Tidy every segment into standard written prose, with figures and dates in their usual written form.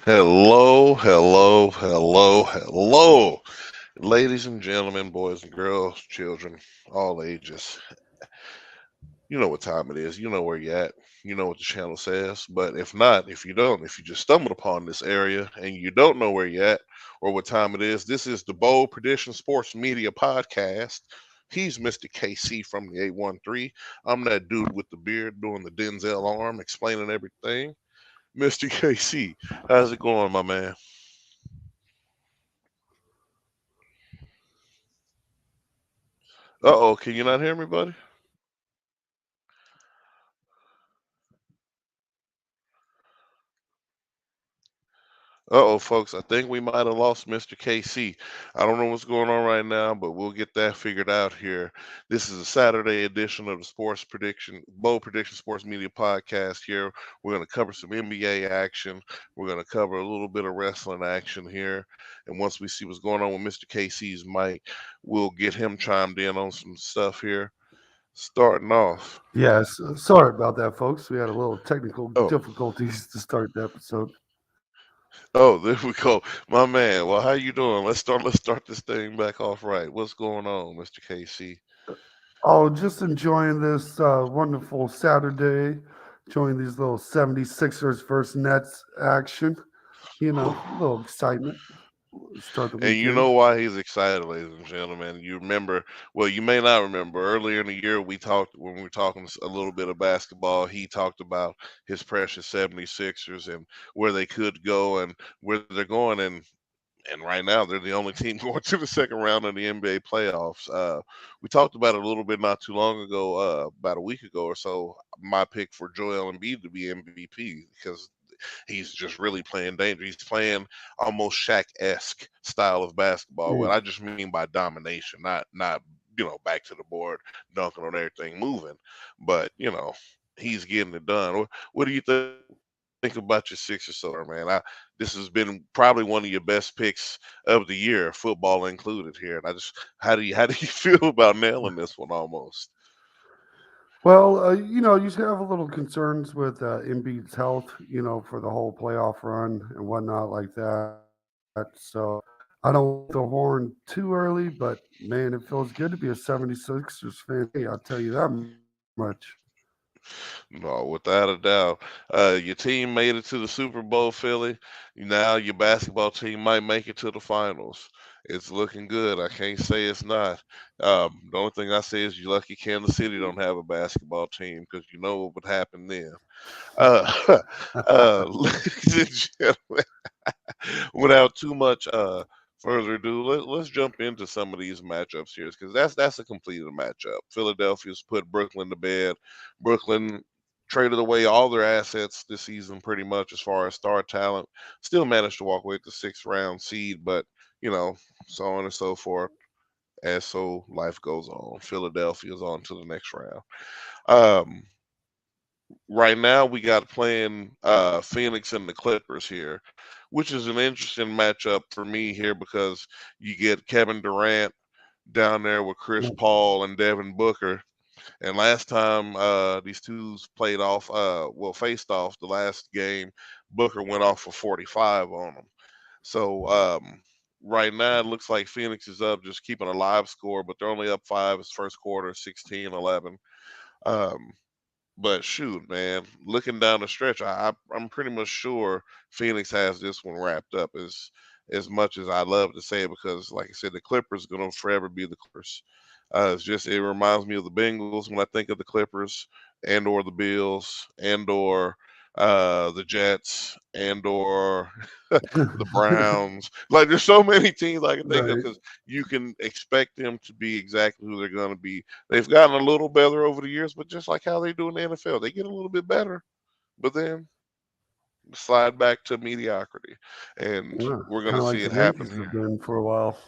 Hello, hello, hello, hello, ladies and gentlemen, boys and girls, children, all ages. You know what time it is. You know where you're at. You know what the channel says. But if not, if you don't, if you just stumbled upon this area and you don't know where you're at or what time it is, this is the Bold Prediction Sports Media Podcast. He's Mr. KC from the 813. I'm that dude with the beard doing the Denzel arm, explaining everything. Mr. KC, how's it going, my man? Uh-oh, can you not hear me, buddy? Uh-oh, folks, I think we might have lost Mr. KC. I don't know what's going on right now, but we'll get that figured out here. This is a Saturday edition of the Bold Prediction Sports Media Podcast here. We're going to cover some NBA action. We're going to cover a little bit of wrestling action here. And once we see what's going on with Mr. KC's mic, we'll get him chimed in on some stuff here. Starting off. Yes, sorry about that, folks. We had a little technical Oh, difficulties to start the episode. oh, there we go. My man. Well, how you doing? Let's start this thing back off right. What's going on, Mr. KC? Oh, just enjoying this wonderful Saturday, enjoying these little 76ers versus Nets action. A little excitement. Start the And you weekend. know why he's excited, ladies and gentlemen. You remember, well, you may not remember, earlier in the year we talked, when we were talking a little bit of basketball, he talked about his precious 76ers and where they could go and where they're going. And right now they're the only team going to the second round of the NBA playoffs. We talked about it a little bit not too long ago, about a week ago or so. My pick for Joel Embiid to be MVP because he's just really playing danger. He's playing almost Shaq-esque style of basketball. What Mm. I just mean by domination, not back to the board, dunking on everything, moving, but he's getting it done. What do you think about your Sixers so far, man? This has been probably one of your best picks of the year, football included here. And I just how do you feel about nailing this one almost? Well, you have a little concerns with Embiid's health, for the whole playoff run and whatnot like that. So I don't want to toot the horn too early, but man, it feels good to be a 76ers fan. Hey, I'll tell you that much. No, without a doubt. Your team made it to the Super Bowl, Philly. Now your basketball team might make it to the finals. It's looking good. I can't say it's not. The only thing I say is you lucky Kansas City don't have a basketball team because you know what would happen then. Uh, ladies and gentlemen, without too much further ado, let's jump into some of these matchups here because that's a completed matchup. Philadelphia's put Brooklyn to bed. Brooklyn traded away all their assets this season pretty much as far as star talent. Still managed to walk away with the sixth round seed, but you know, so on and so forth. As so life goes on, Philadelphia's on to the next round. Um, right now we got playing Phoenix and the Clippers here, which is an interesting matchup for me here because you get Kevin Durant down there with Chris Paul and Devin Booker. And last time these two played off, faced off the last game, Booker went off for 45 on them. So right now it looks like Phoenix is up, just keeping a live score, but they're only up five. It's first quarter, 16-11. Um, but shoot, man, looking down the stretch, I'm pretty much sure Phoenix has this one wrapped up as much as I love to say it because, like I said, the Clippers are gonna forever be the Clippers. It reminds me of the Bengals when I think of the Clippers and or the Bills and or the Jets and or the Browns. Like there's so many teams I can think of Right. because you can expect them to be exactly who they're going to be. They've gotten a little better over the years, but just like how they do in the NFL, they get a little bit better, but then slide back to mediocrity, and Yeah, we're going kind to of see like the it happen Yankees have here. been for a while.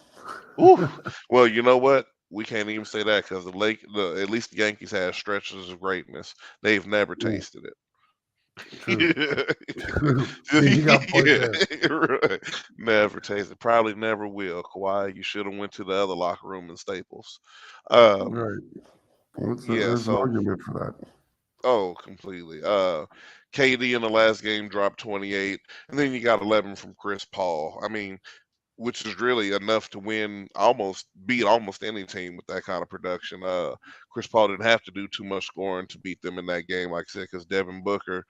Ooh, well, you know what? We can't even say that because at least the Yankees have stretches of greatness. They've never Mm, tasted it. true. True. You got a point there. Yeah, right. Never tasted. Probably never will. Kawhi, you should have went to the other locker room in Staples. Um, Right. yeah. There's an So, argument for that. Oh, completely. KD in the last game dropped 28, and then you got 11 from Chris Paul. I mean, which is really enough to win, almost beat almost any team with that kind of production. Chris Paul didn't have to do too much scoring to beat them in that game, like I said, because Devin Booker,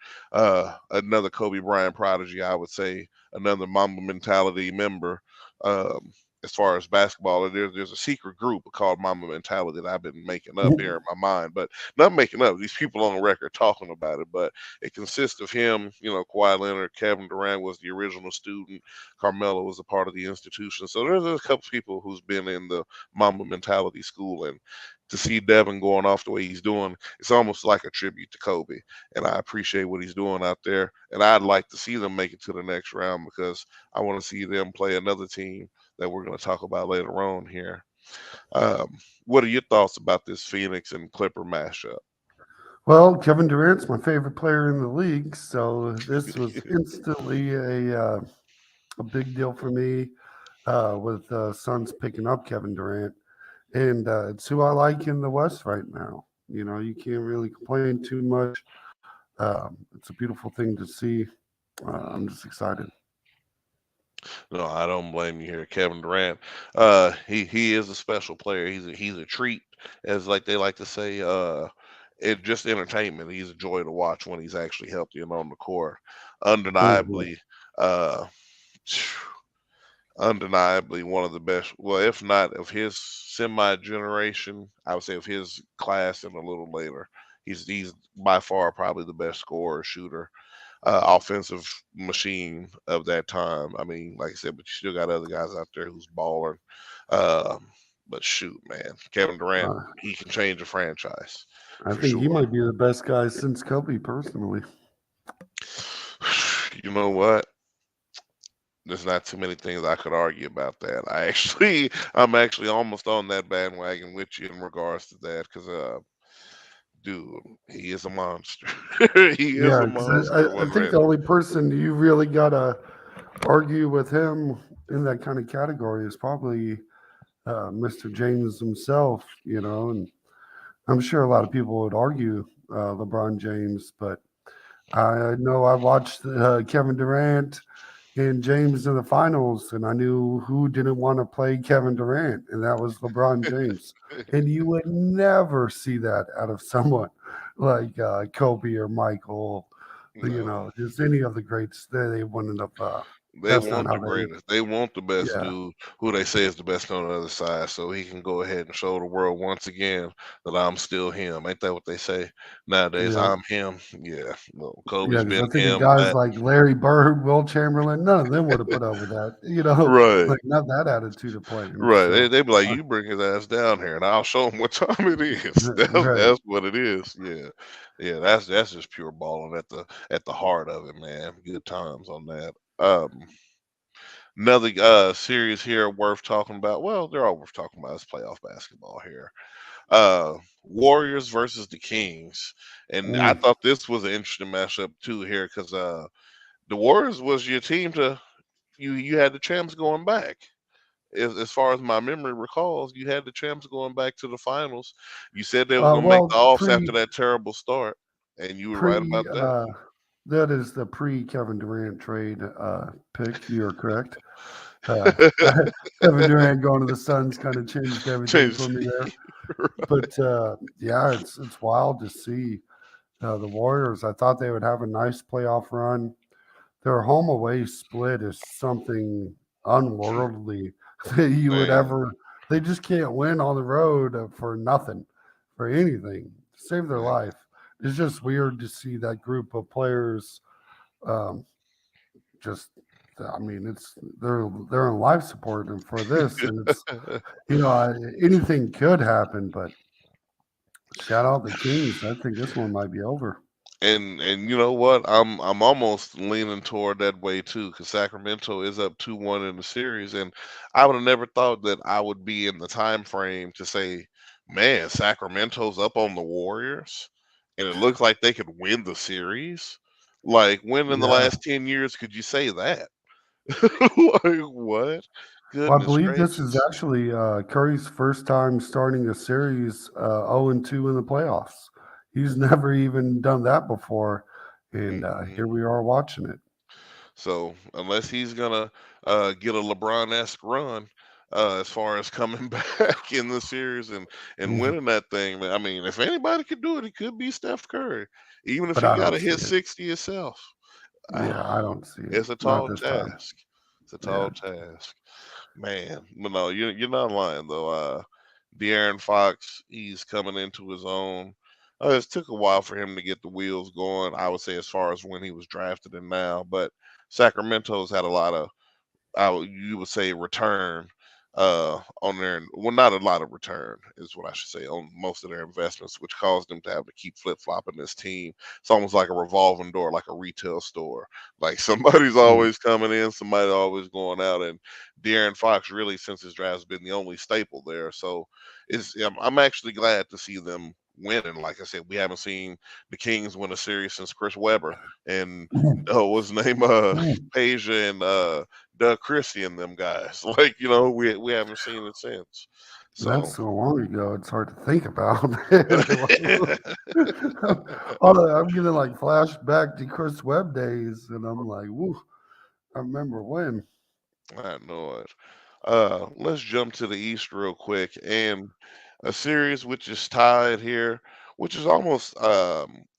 another Kobe Bryant prodigy, I would say, another Mamba mentality member. Um, as far as basketball, there's a secret group called Mamba Mentality that I've been making up here in my mind, but not making up. These people on the record talking about it, but it consists of him, Kawhi Leonard, Kevin Durant was the original student, Carmelo was a part of the institution. So there's a couple people who's been in the Mamba mentality school, and to see Devin going off the way he's doing, it's almost like a tribute to Kobe. And I appreciate what he's doing out there. And I'd like to see them make it to the next round because I want to see them play another team that we're going to talk about later on here. Um, what are your thoughts about this Phoenix and Clipper mashup? Well, Kevin Durant's my favorite player in the league, so this was instantly a big deal for me with Suns picking up Kevin Durant, and it's who I like in the West right now. You know, you can't really complain too much. It's a beautiful thing to see. I'm just excited. No, I don't blame you here, Kevin Durant. He is a special player. He's a treat, as like they like to say. It just entertainment. He's a joy to watch when he's actually healthy and on the court. Mhm. Undeniably, uh, undeniably one of the best. Well, if not of his semi generation, I would say of his class and a little later. He's by far probably the best scorer shooter, offensive machine of that time. I mean, like I said, but you still got other guys out there who's balling. Um, but shoot, man, Kevin Durant, Uh, he can change a franchise I for think he sure. might be the best guy since Kobe, personally. You know what? There's not too many things I could argue about that. I'm actually almost on that bandwagon with you in regards to that because, dude, he is a monster. He is Yeah, a because monster I when think the ready. only person you really gotta argue with him in that kind of category is probably Mr. James himself. You know, and I'm sure a lot of people would argue LeBron James, but I know I watched Kevin Durant and James in the finals, and I knew who didn't want to play Kevin Durant, and that was LeBron James. And you would never see that out of someone like Kobe or Michael, you No. know, just any of the greats. They wouldn't have. They That's not want how the they. greatest. They want the best Yeah, dude who they say is the best on the other side, so he can go ahead and show the world once again that I'm still him. Ain't that what they say nowadays? yeah, I'm him. Yeah. No, yeah. Kobe's Because been I think of him. guys That like Larry Bird, Will Chamberlain, none of them would have put up with that. You know, right, like not that attitude of playing. right. So, They be like, uh, you bring his ass down here, and I'll show him what time it is. right. That's what it is. Yeah, yeah. That's just pure balling at the heart of it, man. Good times on that. Another series here worth talking about. Well, they're all worth talking about. It's playoff basketball here. Warriors versus the Kings, and I Mm. thought this was an interesting matchup too here because the Warriors was your team to you had the champs going back. As far as my memory recalls, you had the champs going back to the finals. You said they was gonna make the Well, offs after that terrible start, and you were right pre about that. that is the pre Kevin Durant trade pick. You're correct. Uh, Kevin Durant going to the Suns kind of changed everything for Change. me there. But yeah, it's wild to see the Warriors. I thought they would have a nice playoff run. Their home away split is something unworldly that you would Man, ever. They just can't win on the road for nothing, for anything to save their man. life. It's just weird to see that group of players. Um, just, I mean, it's they're on life support and for this, and it's anything could happen. But shout out the Kings. I think this one might be over. And you know what? I'm almost leaning toward that way too, because Sacramento is up 2-1 in the series, and I would have never thought that I would be in the time frame to say, man, Sacramento's up on the Warriors, and it looks like they could win the series. Like when in the Yeah. last 10 years could you say that? Like what? Well, I Goodness believe this is gracious! actually Curry's first time starting a series 0-2 in the playoffs. he's never even done that before, and Mm-mm. here we are watching it. So unless he's gonna get a LeBron-esque run as far as coming back in the series and Mhm. winning that thing, man, I mean, if anybody could do it, it could be Steph Curry. Even if But you I got don't to see hit it. 60 yourself, Yeah, ah, I don't see it. it's a Not tall this time. task. It's a Yeah. tall task, man. But no, you're not lying though. De'Aaron Fox, he's coming into his own. It took a while for him to get the wheels going. I would say as far as when he was drafted and now, but Sacramento's had a lot of you would say return on their well, not a lot of return is what I should say on most of their investments, which caused them to have to keep flip flopping this team. It's almost like a revolving door, like a retail store. Like somebody's Mm. always coming in, somebody always going out, and De'Aaron Fox really since his draft has been the only staple there. So I'm actually glad to see them winning. Like I said, we haven't seen the Kings win a series since Chris Webber and what's his name Peja and Doug Christie and them guys. Like, we haven't seen it since. That's So so long ago. It's hard to think about. I'm getting like flashback to Chris Webb days, and I'm like, woo, I remember when. I know it. Let's jump to the East real quick and a series which is tied here, which is almost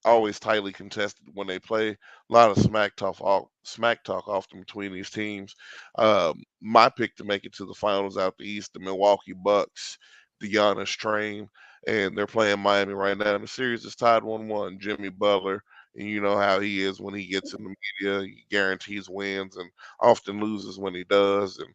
always tightly contested when they play. A lot of smack talk often between these teams. My pick to make it to the finals out the East, the Milwaukee Bucks, the Giannis train, and they're playing Miami right now. And the series is tied 1-1. Jimmy Butler, and you know how he is when he gets in the media, he guarantees wins and often loses when he does. And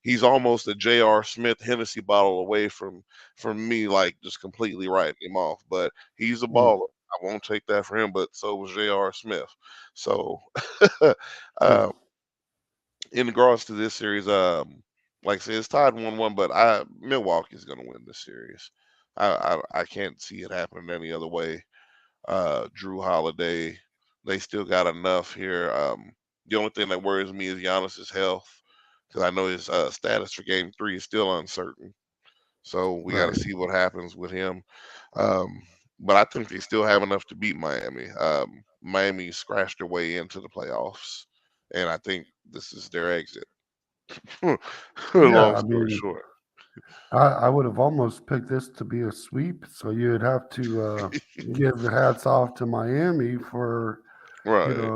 he's almost a J.R. Smith Hennessy bottle away from me, like just completely writing him off. But he's a Mm, baller. I won't take that for him, but so was J.R. Smith. So, mm. uh, in regards to this series, like I said, it's tied 1-1, but Milwaukee's gonna win this series. I can't see it happening any other way. Drew Holiday, they still got enough here. The only thing that worries me is Giannis's health because I know his status for Game 3 is still uncertain. So we got to Right. see what happens with him. Um, but I think they still have enough to beat Miami. Miami scratched their way into the playoffs, and I think this is their exit. Yeah, Long I story mean, short, I would have almost picked this to be a sweep, so you'd have to give the hats off to Miami for right?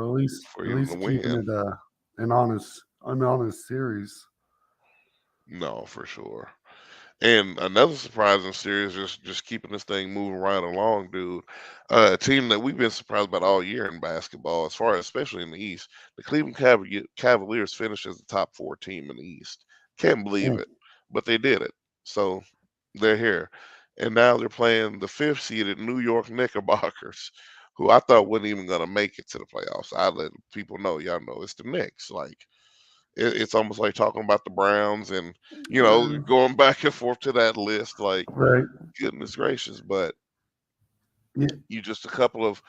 For at even the least keeping win, it an honest series. no, for sure. And another surprising series, just keeping this thing moving right along, dude. A team that we've been surprised about all year in basketball, as far as especially in the East, the Cleveland Cavaliers finished as the top four team in the East. Can't believe Mm. it, but they did it. So they're here, and now they're playing the fifth seeded New York Knickerbockers, who I thought wasn't even gonna make it to the playoffs. I let people know, y'all know it's the Knicks. Like it's almost like talking about the Browns and going back and forth to that list. Like Right. goodness gracious, but Yeah. you just a couple of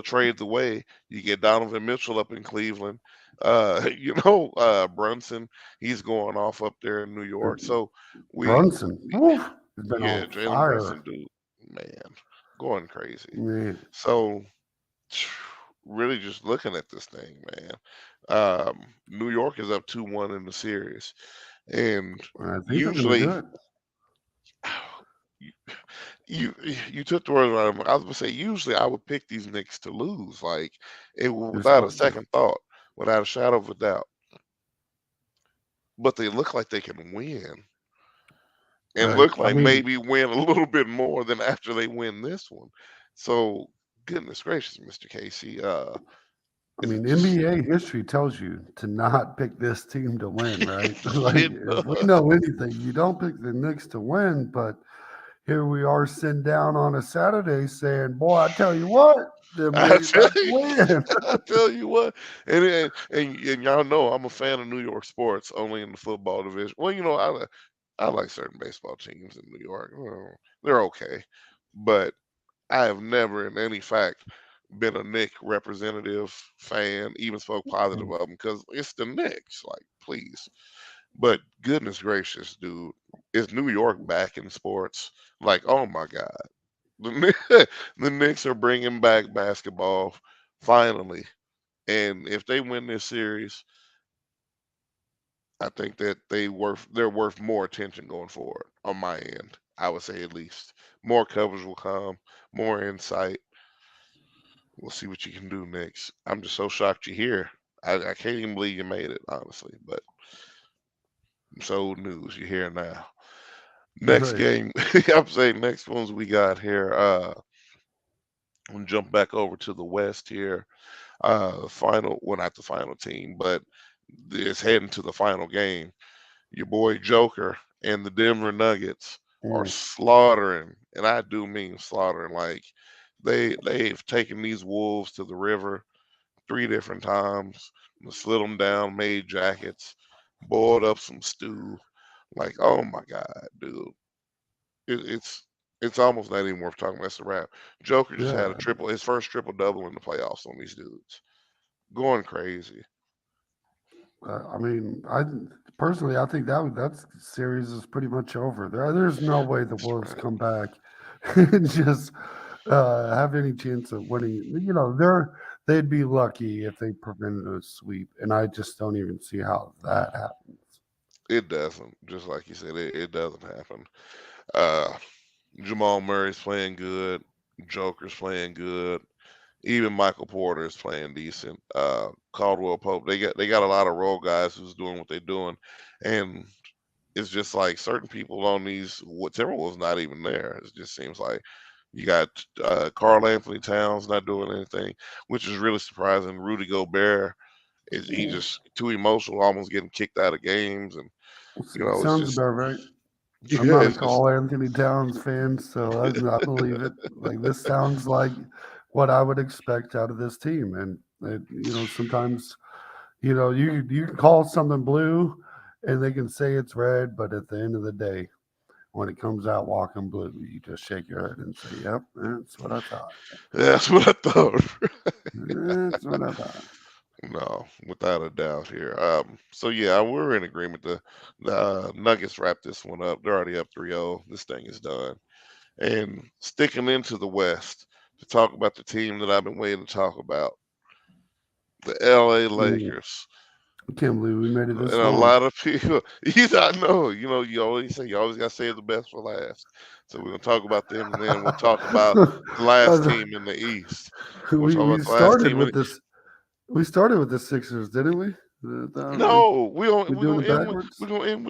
trades away. You get Donovan Mitchell up in Cleveland. Brunson, he's going off up there in New York. So we, Brunson, woof, has been on yeah, Jalen fire. Brunson, dude, man, going crazy. Man, So really just looking at this thing, man. New York is up 2-1 in the series. And I think they're gonna do usually, it. you you you took the words out of my. I was gonna say usually I would pick these Knicks to lose, like This without a one, second thought, without a shadow of a doubt. But they look like they can win, and right? look I like mean, maybe win a little bit more than after they win this one. So goodness gracious, Mr. Casey, it's just NBA history tells you to not pick this team to win, right? Like, it if we does. know anything, you don't pick the Knicks to win. But here we are sitting down on a Saturday saying, "Boy, I tell you what, them I Knicks tell about to you, win." I tell you what, and y'all know I'm a fan of New York sports, only in the football division. Well, I like certain baseball teams in New York. They're okay, but I have never, in any fact, been a Nick representative fan. Even spoke positive of them because it's the Knicks. Like, please, but goodness gracious, dude, is New York back in sports? Like, oh my god. The the Knicks are bringing back basketball finally, and if they win this series, I think that they're worth more attention going forward on my end. I would say at least more coverage will come, more insight. We'll see what you can do next. I'm just so shocked you're here. I can't even believe you made it, honestly. But it's old news. You're here now. Next Right. game, I'm saying next ones we got here. We'll jump back over to the West here. Final, well, not the final team, but it's heading to the final game. Your boy Joker and the Denver Nuggets are Mm, slaughtering, and I do mean slaughtering. Like they've taken these wolves to the river 3 different times, slid them down, made jackets, boiled up some stew. Like, oh my god, dude, it's almost not even worth talking about. It's a wrap. Joker just had a yeah. triple, his first triple double in the playoffs on these dudes, going crazy. I mean, I personally, I think that series is pretty much over. There's no way the That's Wolves right. come back and just have any chance of winning. You know, they'd be lucky if they prevented a sweep, and I just don't even see how that happens. It doesn't. Just like you said, it doesn't happen. Uh, Jamal Murray's playing good. Joker's playing good. Even Michael Porter is playing decent. Caldwell Pope. They got a lot of role guys who's doing what they're doing, and it's just like certain people on these. What Timberwolves not even there. It just seems like you got Carl Anthony Towns not doing anything, which is really surprising. Rudy Gobert is he just too emotional, almost getting kicked out of games, and it's Sounds just about right. I'm yeah, not a it's just Carl Anthony Towns fan, so I believe it. Like this sounds like what I would expect out of this team, and sometimes you can call something blue, and they can say it's red, but at the end of the day, when it comes out walking blue, you just shake your head and say, "Yep, that's what I thought. that's what I thought. That's what I thought." No, without a doubt here. So yeah, we're in agreement. The Nuggets wrap this one up. They're already up 3-0. This thing is done. And sticking into the West to talk about the team that I've been waiting to talk about, the LA Mm, Lakers. I can't believe we made it And this a long. lot of people, I know, you always say you always got to save the best for last. So we're gonna talk about them, and then we'll talk about the last team in the East. We'll we talk we about the last started team in with this. We started with the Sixers, didn't we? No, We we're doing gonna it end with backwards?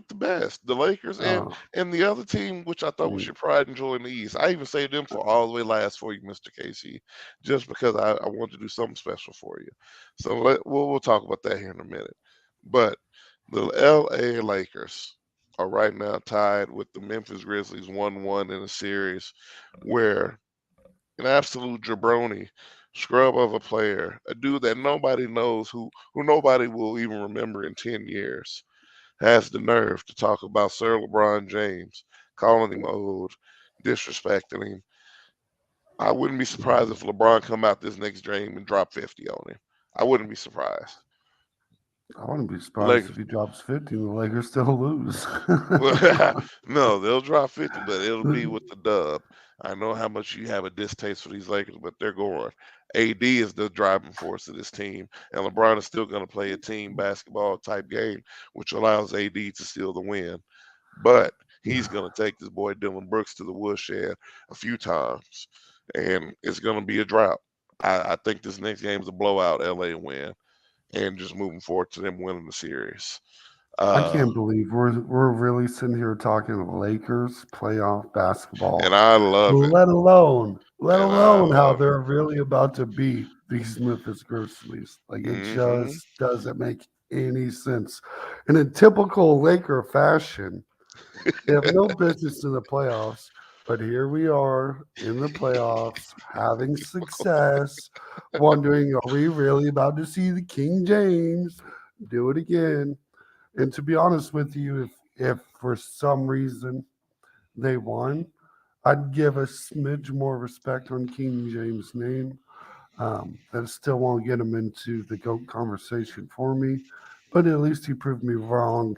the best, the Lakers Oh, and the other team, which I thought was mm, your pride and joy in the East. I even saved them for all the way last for you, Mister Casey, just because I wanted to do something special for you. So we'll talk about that here in a minute. But the L.A. Lakers are right now tied with the Memphis Grizzlies 1-1 in a series where an absolute jabroni, scrub of a player, a dude that nobody knows, who nobody will even remember in 10 years, has the nerve to talk about Sir LeBron James, calling him old, disrespecting him. I wouldn't be surprised if LeBron come out this next game and drop 50 on him. I wouldn't be surprised. I wouldn't be surprised Like if he drops 50 and the Lakers still lose. no, they'll drop 50, but it'll be with the dub. I know how much you have a distaste for these Lakers, but they're going. AD is the driving force of this team, and LeBron is still going to play a team basketball type game, which allows AD to steal the win. But he's going to take this boy Dylan Brooks to the woodshed a few times, and it's going to be a drought. I think this next game is a blowout. LA win, and just moving forward to them winning the series. I Uh, can't believe we're really sitting here talking Lakers playoff and basketball, I love it. let And I alone how love it. they're really about to beat these Memphis Grizzlies. Like it Hmm. just doesn't make any sense. And in typical Laker fashion, they have no business in the playoffs, but here we are in the playoffs having success, wondering, are we really about to see the King James do it again? And to be honest with you, if for some reason they won, I'd give a smidge more respect on King James' name. That still won't get him into the GOAT conversation for me, but at least he proved me wrong.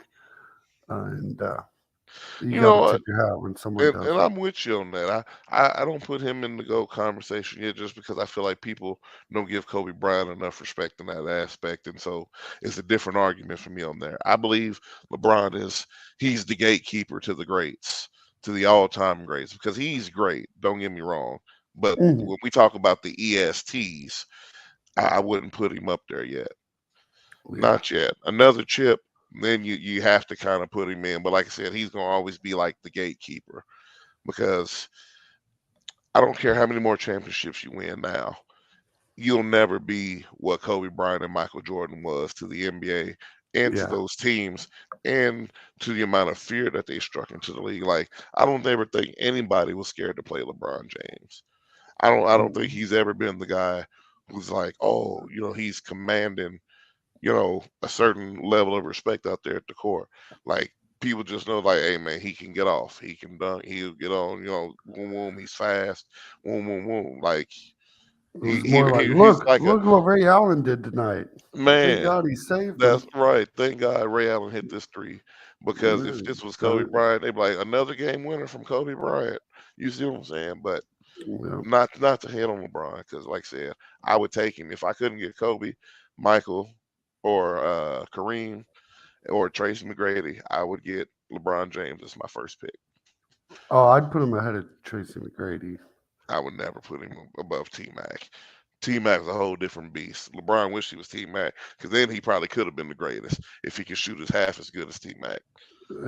And You You got know to what? tip your hat when someone And does it. I'm with you on that. I don't put him in the GOAT conversation yet just because I feel like people don't give Kobe Bryant enough respect in that aspect. And so it's a different argument for me on there. I believe LeBron he's the gatekeeper to the greats, to the all time greats, because he's great. Don't get me wrong. But Mhm. when we talk about the ESTs, I wouldn't put him up there yet. Yeah, Not yet. Another chip, then you have to kind of put him in. But like I said, he's gonna always be like the gatekeeper because I don't care how many more championships you win now. You'll never be what Kobe Bryant and Michael Jordan was to the NBA and to yeah. those teams and to the amount of fear that they struck into the league. Like I don't ever think anybody was scared to play LeBron James. I don't think Mm. he's ever been the guy who's like, oh, he's commanding, a certain level of respect out there at the court. Like people just know, like, hey man, he can get off, he can dunk, he'll get on, boom boom, he's fast, boom boom boom. Like It he was he, more like, he's look, like a look what Ray Allen did tonight. Thank man. God he saved That's him. right. Thank God Ray Allen hit this three because if this was Kobe Kinda, Bryant, they'd be like another game winner from Kobe Bryant. You see what I'm saying? But yeah. not to hit on LeBron because, like I said, I would take him if I couldn't get Kobe, Michael, or Kareem or Tracy McGrady. I would get LeBron James as my first pick. Oh, I'd put him ahead of Tracy McGrady. I would never put him above T Mac. T Mac's a whole different beast. LeBron wished he was T Mac because then he probably could have been the greatest if he could shoot as half as good as T Mac.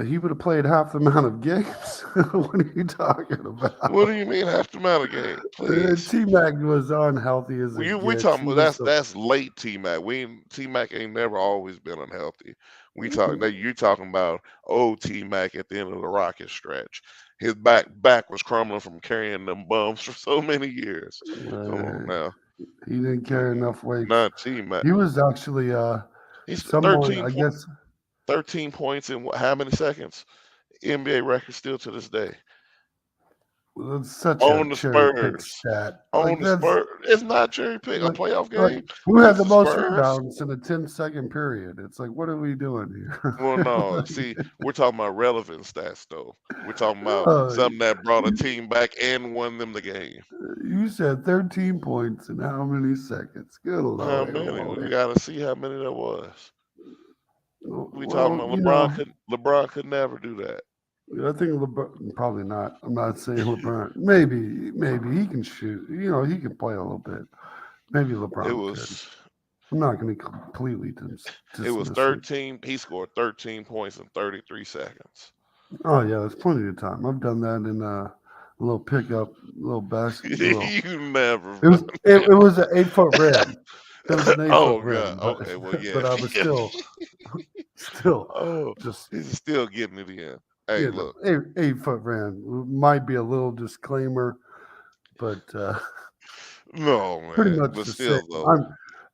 He would have played half the amount of games. What are you talking What about? do you mean half the amount of game? Please. T Mac was unhealthy as We it we gets. talking He about was so. that's late T Mac. T Mac ain't never always been unhealthy. We talk that you talking about old T Mac at the end of the Rocket stretch. His back was crumbling from carrying them bums for so many years. Come on Uh, now. he didn't carry enough weights. Not T Mac. He was actually He's someone. I guess 13 points in how many seconds? NBA record still to this day. that's such a On the cherry pick Spurs. stat. On the Spurs. It's not cherry pick. A Like, playoff like game who had against the the most Spurs. rebounds in a 10-second period? It's like, what are we doing here? Well, no. See, Like, we're talking about relevant stats, though. We're talking about uh, something that brought a you, team back and won them the game. you said 13 points in how many seconds? Good How lord, many? We Wally. gotta see how many that was. We talking Well, about LeBron could never do that. I think LeBron probably not. I'm not saying LeBron. Maybe he can shoot. He can play a little bit. Maybe It LeBron could. was I'm not going to completely it was dismiss it. 13. He scored 13 points in 33 seconds. Oh yeah, there's plenty of time. I've done that in a little pickup, little basket, little. You never It was done it, that. it was an 8 foot rim. It was an 8 foot Oh god. rim, but Okay. Well, yeah. but I was still Oh, just he's still getting it in. Hey, you know look. 8 foot rim might be a little disclaimer, but No, pretty man. much But the same. still, though.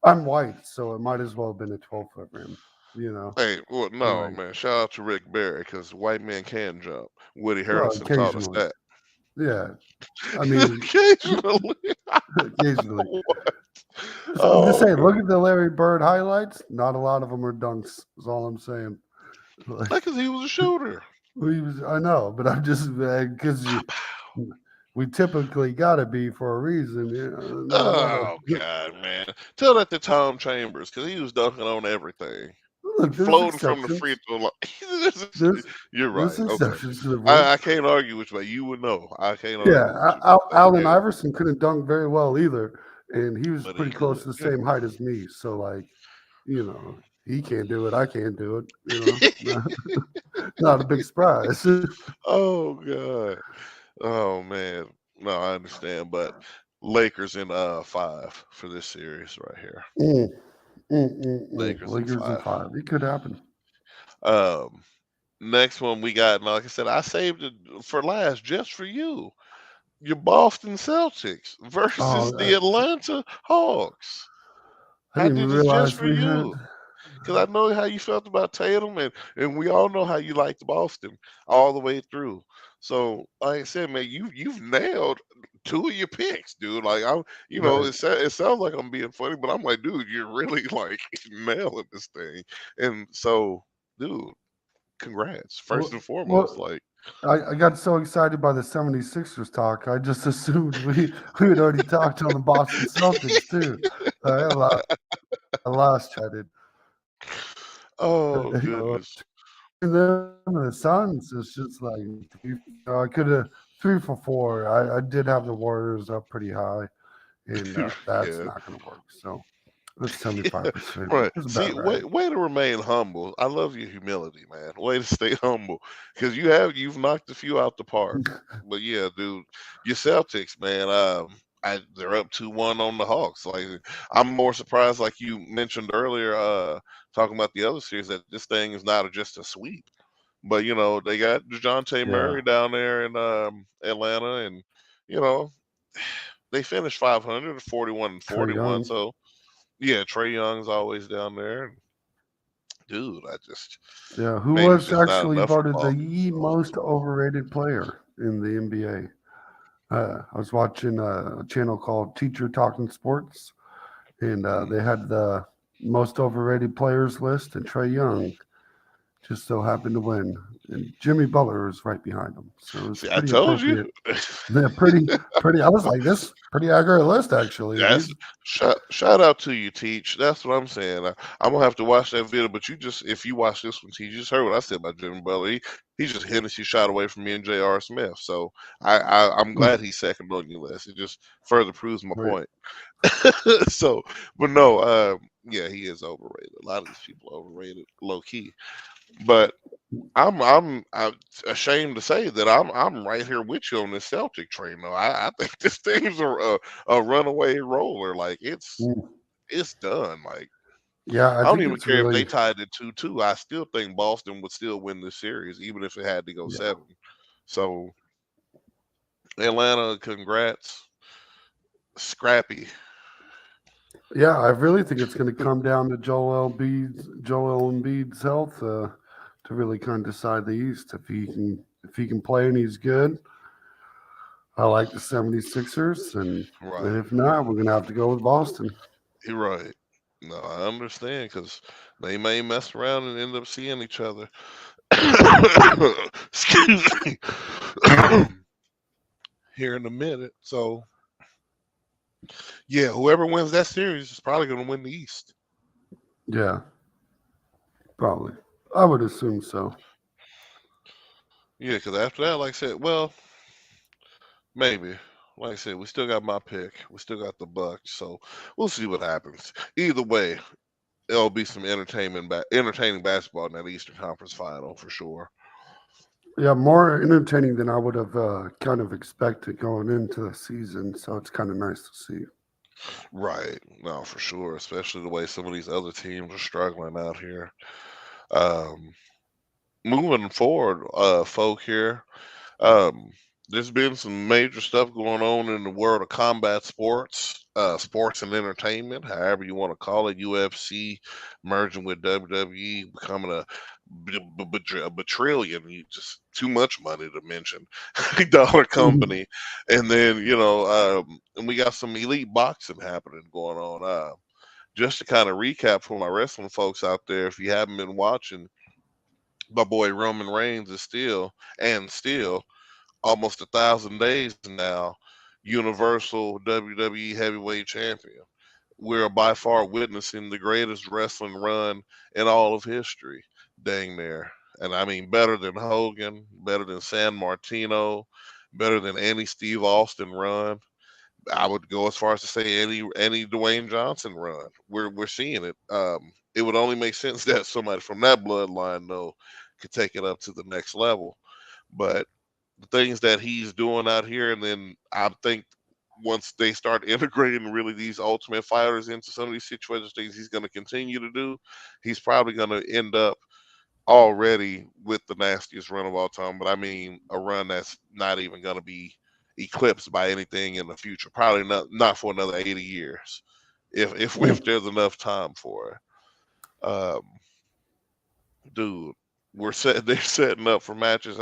I'm white, so it might as well have been a 12 foot rim. You know, Hey, well, no, like man. Shout out to Rick Barry because white men can jump. Woody well, Harrelson taught us occasionally, that. yeah. I mean, Occasionally. occasionally. What? I'm just Oh, saying. Look man. at the Larry Bird highlights. Not a lot of them are dunks. Is all I'm saying. Like Because he was a shooter. we was, I know, but I'm just because Pow, pow. we typically got to be for a reason. Not a lot of Oh, God, man. Tell that to Tom Chambers because he was dunking on everything. look. There's Floating from the free exceptions. throw line. There's You're there's right. Okay. exceptions to the rule. I can't argue with you. You would know. I can't Yeah, argue with you. Allen Yeah, Iverson couldn't dunk very well either, and he was but he pretty close could. to the Yeah. same height as me. So like, he can't do it. I can't do it. Not a big surprise. Oh, God. Oh man, no, I understand, but Lakers in 5 for this series right here. Mm, Lakers in Lakers in 5. 5. It could happen. Um, Next one we got, and like I said, I saved it for last just for you. Your Boston Celtics versus Oh, the Atlanta Hawks. I I didn't even did this just realize for we had. you. Because I know how you felt about Tatum, and we all know how you liked Boston all the way through. So, like I said, man, you've nailed two of your picks, dude. Like Right. it sounds like I'm being funny, but I'm like, dude, you're really like nailing this thing. And so, dude, congrats first and Well, foremost. Like, I got so excited by the 76ers talk, I just assumed we had already talked on the Boston Celtics too. Last year I did. oh You know, goodness. between them and the Suns, it's just like I could have 3 for 4. I did have the Warriors up pretty high, and that's Yeah. not going to work. So that's 75%. Right. It's See, about right. way to remain humble. I love your humility, man. Way to stay humble, because you've knocked a few out the park. But yeah, dude, your Celtics, man. They're up 2-1 on the Hawks. Like, I'm more surprised, like you mentioned earlier, talking about the other series, that this thing is not just a sweep. But they got Dejounte Yeah, Murray down there in Atlanta, and you know they finished 500, 41 and Trey 41. Young. So yeah, Trey Young's always down there. And dude, I just Yeah, who maybe it's was just not actually enough for voted the Boston. So most overrated player in the NBA? I was watching a channel called Teacher Talking Sports, and mm. they had the most overrated players list, and Trey Young just so happened to win. And Jimmy Butler was right behind him. So it's See, I pretty told you. appropriate. They're pretty. I was like, this pretty accurate list, actually. That's These, shout out to you, Teach. That's what I'm saying. I'm gonna have to watch that video, but if you watch this one, Teach, you just heard what I said about Jimmy Butler. He's just Hennessy shot away from me and J.R. Smith. So I'm glad he's second on your list. It just further proves my right. point. So, but no, yeah, he is overrated. A lot of these people are overrated, low key. But I'm ashamed to say that I'm right here with you on this Celtic train. Though I think this thing's a runaway roller. Like, Mm. it's done. Like, Yeah, I I don't think even it's care if they really. tied it 2-2. I still think Boston would still win this series, even if it had to go Yeah. seven. So Atlanta, congrats, scrappy. Yeah, I really think it's going to come down to Joel Embiid's health to really kind of decide the East. If he can play and he's good, I like the 76ers, and Right, if not, we're going to have to go with Boston. you're right. No, I understand, because they may mess around and end up seeing each other. Excuse me. Here in a minute. So yeah, whoever wins that series is probably going to win the East. Yeah, probably. I would assume so. Yeah, because after that, like I said, well, maybe. Like I said, we still got my pick. We still got the Bucks. So we'll see what happens. Either way, it'll be some entertaining basketball in that Eastern Conference Final for sure. Yeah, more entertaining than I would have kind of expected going into the season. So it's kind of nice to see. Right. No, for sure. Especially the way some of these other teams are struggling out here. Um, moving forward, folk here. Um, there's been some major stuff going on in the world of combat sports, sports and entertainment, however you want to call it. UFC merging with WWE, becoming a batrillion, just too much money to mention, dollar Mhm. company. And then, and we got some elite boxing happening going on. Just to kind of recap for my wrestling folks out there, if you haven't been watching, my boy Roman Reigns is still almost 1,000 days now, Universal WWE Heavyweight Champion. We're by far witnessing the greatest wrestling run in all of history, dang near. And I mean, better than Hogan, better than San Martino, better than any Steve Austin run. I would go as far as to say any Dwayne Johnson run. We're seeing it. It would only make sense that somebody from that bloodline though could take it up to the next level. But the things that he's doing out here, and then I think once they start integrating really these ultimate fighters into some of these situations, things he's going to continue to do, he's probably going to end up already with the nastiest run of all time. But I mean, a run that's not even going to be eclipsed by anything in the future. Probably not for another 80 years, if Mm. there's enough time for it. Um, dude. they're setting up for matches.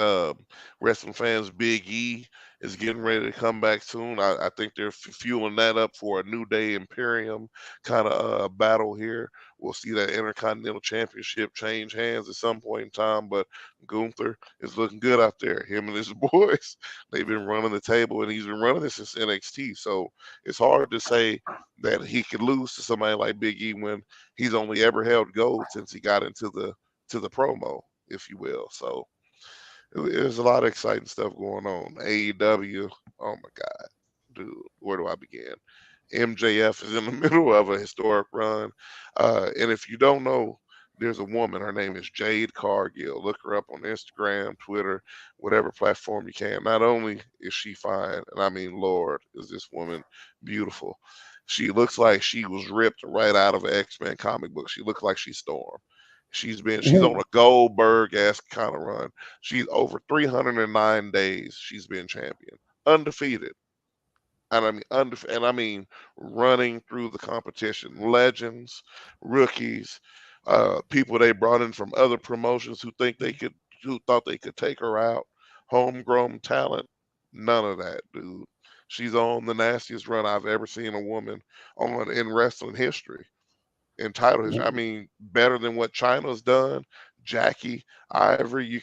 Wrestling fans, Big E is getting ready to come back soon. I think they're fueling that up for a New Day Imperium kind of battle here. We'll see that Intercontinental Championship change hands at some point in time, but Gunther is looking good out there. Him and his boys, they've been running the table, and he's been running this since NXT. So it's hard to say that he could lose to somebody like Big E when he's only ever held gold since he got into the promo, if you will. So there's a lot of exciting stuff going on. AEW, oh my God, dude, where do I begin? MJF is in the middle of a historic run. And if you don't know, there's a woman. Her name is Jade Cargill. Look her up on Instagram, Twitter, whatever platform you can. Not only is she fine, and I mean, Lord, is this woman beautiful. She looks like she was ripped right out of an X-Men comic book. She looks like she's Storm. She's on a Goldberg esque kind of run. She's over 309 days. She's been champion, undefeated, and I mean running through the competition. Legends, rookies, people they brought in from other promotions who thought they could take her out. Homegrown talent, none of that, dude. She's on the nastiest run I've ever seen a woman on in wrestling history, in title history. I mean, better than what China's done. Jackie, Ivory, you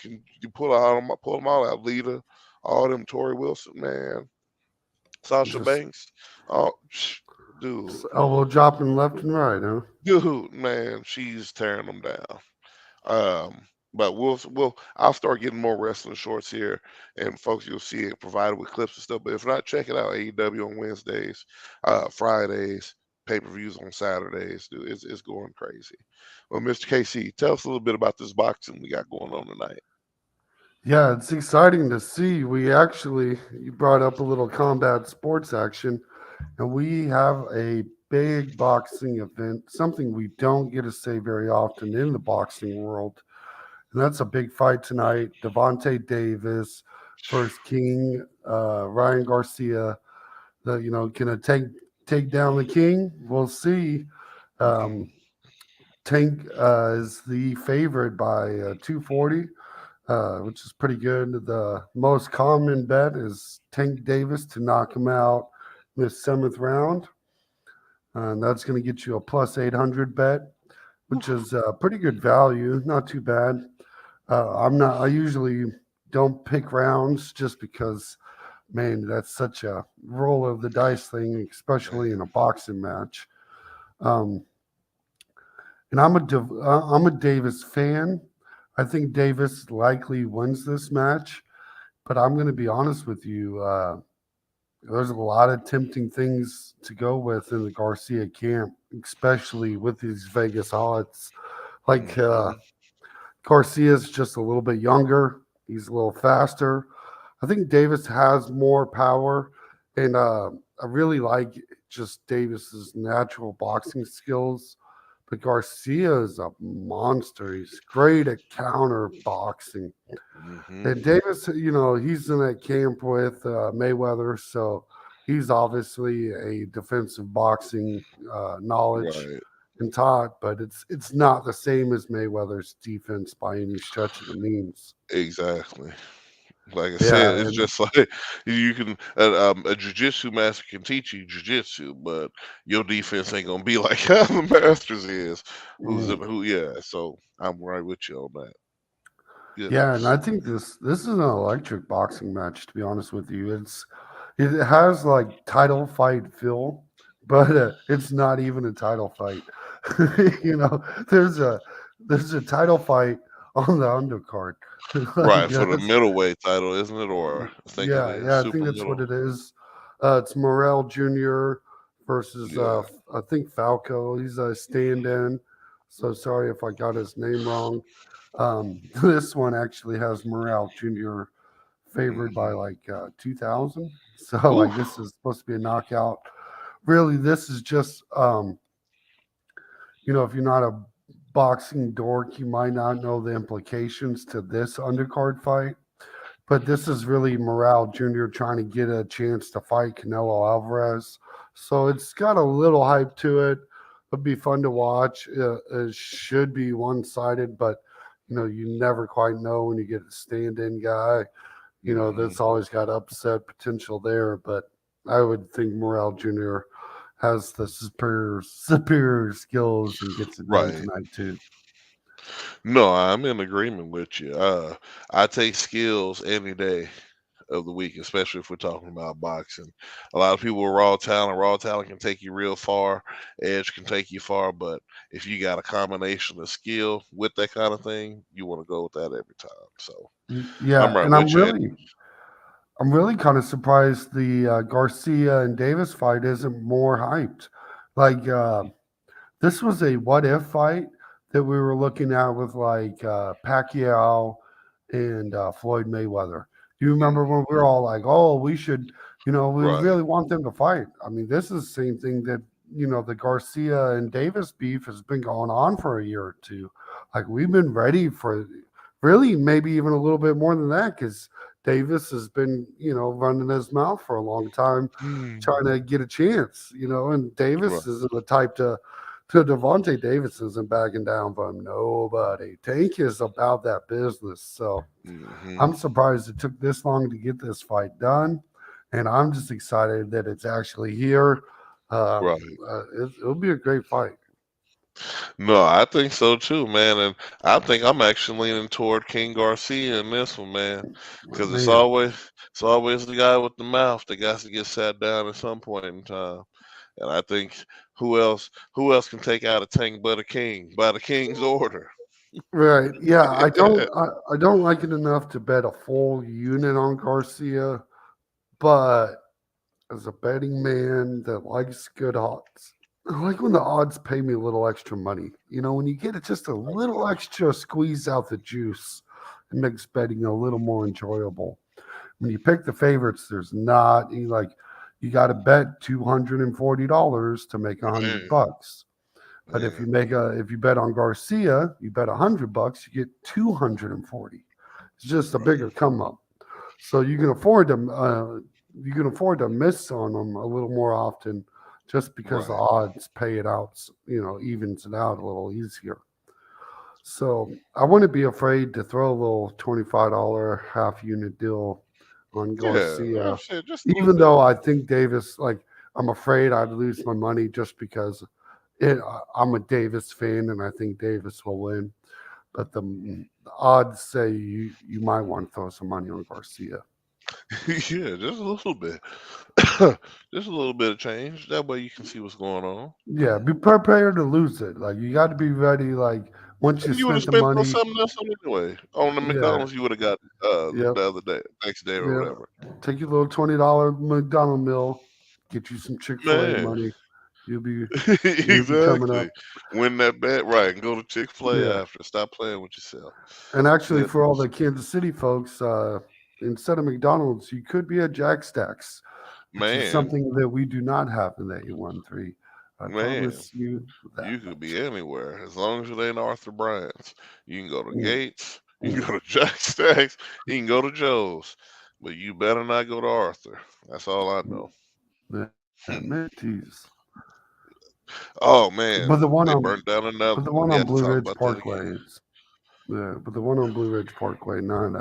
pull them all out. Lita, all them. Tori Wilson, man. Sasha Just Banks. Oh, dude, elbow dropping left and right, huh? man, she's tearing them down. But I'll start getting more wrestling shorts here, and folks, you'll see it provided with clips and stuff. But if not, check it out. AEW on Wednesdays, Fridays, pay-per-views on Saturdays. Dude, it's going crazy. Well, Mr. KC, tell us a little bit about this boxing we got going on tonight. Yeah, it's exciting to see. You brought up a little combat sports action, and we have a big boxing event, something we don't get to say very often in the boxing world. And that's a big fight tonight. Devontae Davis versus King Ryan Garcia. Can it take down the King? We'll see. Um, Tank is the favorite by 240, which is pretty good. The most common bet is Tank Davis to knock him out in the seventh round. And that's going to get you a plus 800 bet, which is pretty good value. Not too bad. I usually don't pick rounds just because, man, that's such a roll of the dice thing, especially in a boxing match. Um, and I'm a Davis fan. I think Davis likely wins this match, but I'm going to be honest with you. There's a lot of tempting things to go with in the Garcia camp, especially with these Vegas odds. Like Mm-hmm. Garcia's just a little bit younger. He's a little faster. I think Davis has more power, and I really like just Davis's natural boxing skills. But Garcia is a monster. He's great at counter boxing. Mm-hmm. And Davis, he's in that camp with Mayweather, so he's obviously a defensive boxing knowledge Right. and taught, but it's not the same as Mayweather's defense by any stretch of the means. Exactly. Like I said, Yeah, it's and just like you can a jujitsu master can teach you jujitsu, but your defense ain't gonna be like how the masters is. mm, Yeah. So I'm right with you on that. yeah, and Goodness. I think this is an electric boxing match. To be honest with you, it has like title fight feel, but it's not even a title fight. you know, there's a there's a title fight on the undercard. like Right, for the that's middleweight title, isn't it? Or I think it Yeah, is yeah, I think super that's what middle. it is. It's Morel Jr. versus Yeah. I think Falco. He's a stand-in. So sorry if I got his name wrong. This one actually has Morel Jr. favored by Hmm. like 2,000. So Ooh. like this is supposed to be a knockout. Really, this is just if you're not a boxing dork, you might not know the implications to this undercard fight. But this is really Morale Jr. trying to get a chance to fight Canelo Alvarez. So it's got a little hype to it. It'll be fun to watch. It should be one sided, but You never quite know when you get a stand-in guy. Hmm. That's always got upset potential there. But I would think Morel Jr. has the superior skills and gets it done Right. tonight too. No, I'm in agreement with you. I take skills any day of the week, especially if we're talking about boxing. A lot of people are raw talent. Raw talent can take you real far. Edge can take you far, but if you got a combination of skill with that kind of thing, you want to go with that every time. So I'm Yeah, right and with you. I'm really kind of surprised the Garcia and Davis fight isn't more hyped. Like this was a what if fight that we were looking at with like Pacquiao and Floyd Mayweather. Do you remember Mm, when we were all like, "Oh, we should," we right. really want them to fight? I mean, this is the same thing that the Garcia and Davis beef has been going on for a year or two. Like we've been ready for really maybe even a little bit more than that because Davis has been running his mouth for a long time Mm, trying to get a chance, and right. Davis isn't the type to Devontae Davis isn't backing down from nobody. Tank is about that business. So Hmm. I'm surprised it took this long to get this fight done. And I'm just excited that it's actually here. Right. It'll be a great fight. No, I think so too, man. And I think I'm actually leaning toward King Garcia in this one, man, because Man, it's always the guy with the mouth that got to get sat down at some point in time. And I think who else can take out a tank but a king by the king's order? right. Yeah, I don't like it enough to bet a full unit on Garcia, but as a betting man that likes good odds, I like when the odds pay me a little extra money. When you get it just a little extra squeeze out the juice, it makes betting a little more enjoyable. When you pick the favorites, there's not you got to bet $240 to make a hundred Man, bucks. But man, if you bet on Garcia, you bet $100, you get 240. It's just a bigger right, come up. So you can afford to miss on them a little more often, just because the right. odds pay it out. Evens it out a little easier. So I wouldn't be afraid to throw a little $25 half unit deal on Yeah, Garcia, that's it, just a little even bit. though I think Davis, like, I'm afraid I'd lose my money just because I'm a Davis fan and I think Davis will win. But the odds say you might want to throw some money on Garcia. Yeah, just a little bit. Just a little bit of change. That way you can see what's going on. Yeah, be prepared to lose it. Like you got to be ready. Like once you And you would have spent the spent on money, something else anyway. On the yeah, McDonald's you would have got yep, the other day, next day or yeah. whatever. Take your little $20 McDonald meal, get you some Chick-fil-A Man, money. You'll be you'll be coming exactly. up. Win that bet right and go to Chick-fil-A Yeah, after. Stop playing with yourself. and actually, for all Goodness. the Kansas City folks, instead of McDonald's, you could be at Jack Stacks, which is Man, something that we do not have in the A13. I man, promise you that you could be much. anywhere as long as it ain't Arthur Bryant's. You can go to Mm, Gates, you can mm, go to Jack Stacks, you can go to Joe's, but you better not go to Arthur. That's all I mm. know. Yeah, man, Hmm. geez. Oh But man, they burnt down another the one. one We on had to Blue talk Ridge about that Parkway again. is yeah, but the one on Blue Ridge Parkway, not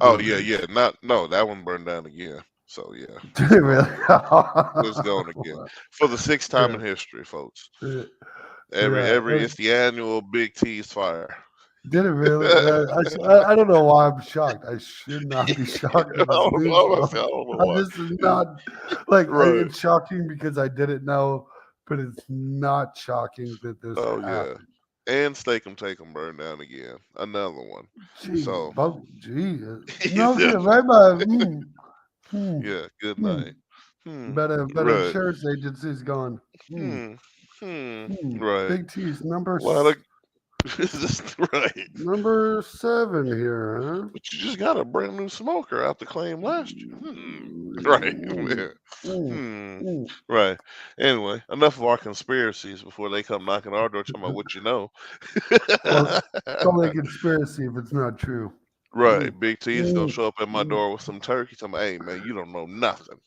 Oh Blue yeah, yeah. Ridge. Not no, that one burned down again. So yeah, Did it's it really? gone. It's gone again for the sixth time Yeah, in history, folks. yeah, Every yeah. it's the annual Big T's fire. Did it really? I don't know why I'm shocked. I should not be shocked at this news, Honestly, I bro. don't know why. This is It- not like right. it's shocking because I didn't know, but it's not shocking that this Oh yeah. happened. And Steak 'em Take 'em burned down again. Another one. Jeez, So no shit, right by. Hmm, yeah. Good hmm. night. Hmm. Better Right. insurance agency's gone. Hmm. Hmm. Hmm. Right. Big T's A lot of just right. number 7 here, But you just got a brand new smoker out the claim last year. Right, huh? man. Mm, Hmm. mm. Right. Anyway, enough of our conspiracies before they come knocking our door talking about what you know. Call it a conspiracy if it's not true. Right. Mm, Big T's gonna mm, show up at my mm. door with some turkey. Talking about, hey man, you don't know nothing.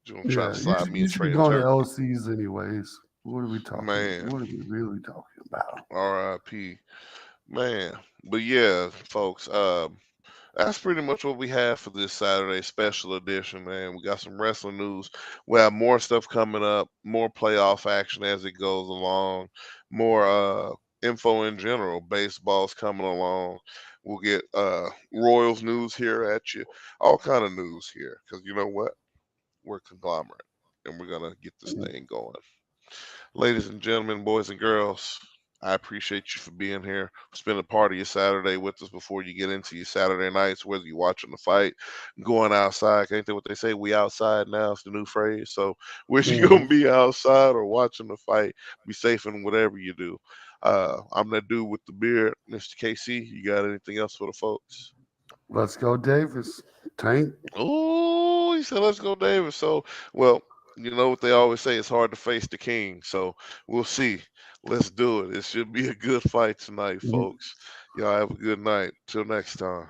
You gonna try to Yeah, slide me a you should be tray of going to turkey. LCs anyways. What are we talking? Man, What are we really talking about? R.I.P. man. But yeah, folks. That's pretty much what we have for this Saturday special edition, man. We got some wrestling news. We have more stuff coming up, more playoff action as it goes along, more info in general. Baseball's coming along. We'll get Royals news here at you, all kind of news here. Because you know what? We're a conglomerate, and we're gonna get this thing going. Ladies and gentlemen, boys and girls, I appreciate you for being here. Spend a part of your Saturday with us before you get into your Saturday nights, whether you're watching the fight, going outside. Ain't that what they say? We outside now. It's the new phrase. So whether you're Hmm. gonna be outside or watching the fight, be safe in whatever you do. I'm that dude with the beard, Mr. KC. You got anything else for the folks? Let's go, Davis. Tank. Oh, he said, let's go, David. So, well, you know what they always say, it's hard to face the king. So we'll see. Let's do it. It should be a good fight tonight, folks. Y'all have a good night. Till next time.